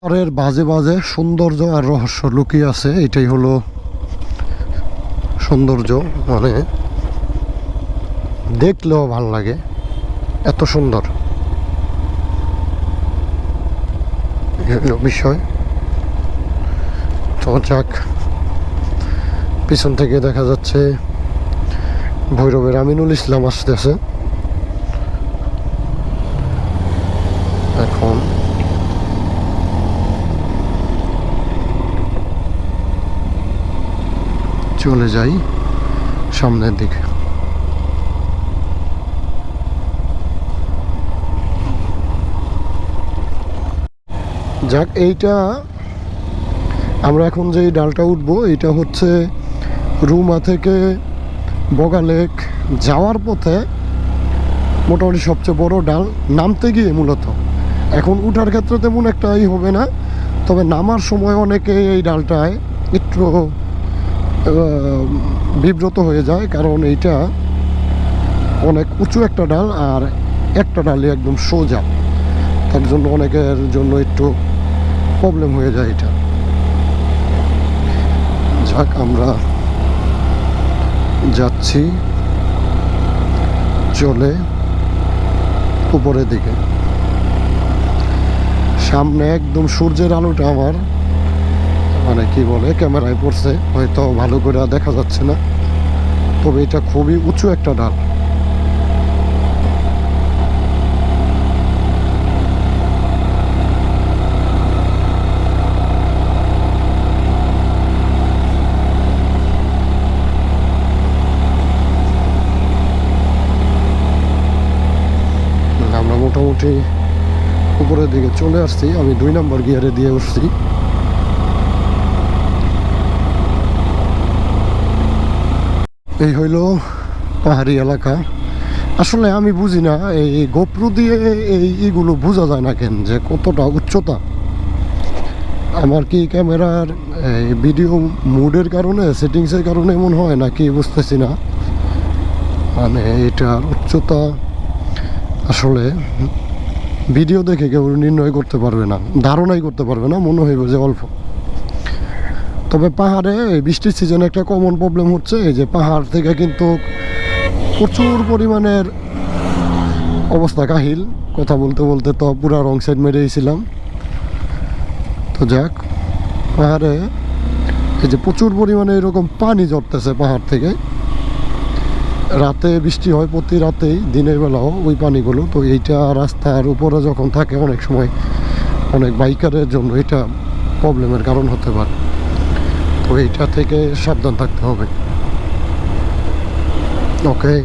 পাহাড়ের বাজে বাজে সৌন্দর্য আর রহস্য লুকিয়ে আছে, এটাই হলো সৌন্দর্য। মানে দেখলেও ভাল লাগে, এত সুন্দর বিষয়। তো যাক, পিছন থেকে দেখা যাচ্ছে ভৈরবের আমিনুল ইসলাম আসতেছে। এখন চলে যাই সামনের দিকে। যাক, এইটা আমরা এখন যে ডালটা উঠবো এটা হচ্ছে রুমা থেকে বগা লেক যাওয়ার পথে মোটামুটি সবচেয়ে বড় ডাল নামতে গিয়ে মূলত। এখন উঠার ক্ষেত্রে তেমন একটা হবে না, তবে নামার সময় অনেকে এই ডালটায় একটু বিব্রত হয়ে যায়, কারণ এইটা অনেক উঁচু একটা ডাল আর একটা ডালই একদম সোজা, তার জন্য অনেকের জন্য একটু প্রবলেম হয়ে যায় এটা। যাক, আমরা যাচ্ছি চলে উপরের দিকে। সামনে একদম সূর্যের আলোটা আমার মানে কি বলে ক্যামেরায় পড়ছে, হয়তো ভালো করে দেখা যাচ্ছে না, তবে এটা খুবই উঁচু একটা ডাল। আমরা মোটামুটি উপরের দিকে চলে আসছি, আমি 2 নম্বর গিয়ারে দিয়ে উঠছি। এই হইল পাহাড়ি এলাকা। আসলে আমি বুঝি না এই গোপ্রো দিয়ে এইগুলো বোঝা যায় না কেন যে কতটা উচ্চতা। আমার কি ক্যামেরার ভিডিও মুডের কারণে, সেটিংসের কারণে এমন হয় নাকি বুঝতেছি না। মানে এটার উচ্চতা আসলে ভিডিও দেখে কেউ নির্ণয় করতে পারবে না, ধারণাই করতে পারবে না, মনে হইবে যে অল্প। তবে পাহাড়ে বৃষ্টির সিজনে একটা কমন প্রবলেম হচ্ছে এই যে পাহাড় থেকে কিন্তু প্রচুর পরিমাণের অবস্থা কাহিল। কথা বলতে বলতে তো পুরা রং সাইড মেরেছিলাম। তো যাক, পাহাড়ে এই যে প্রচুর পরিমাণে এরকম পানি ঝরতেছে পাহাড় থেকে। রাতে বৃষ্টি হয় প্রতি রাতেই, দিনের বেলাও ওই পানিগুলো। তো এইটা রাস্তার উপরে যখন থাকে অনেক সময় অনেক বাইকারের জন্য এটা প্রবলেমের কারণ হতে পারে। তো এইটা থেকে সাবধান থাকতে হবে। ওকে।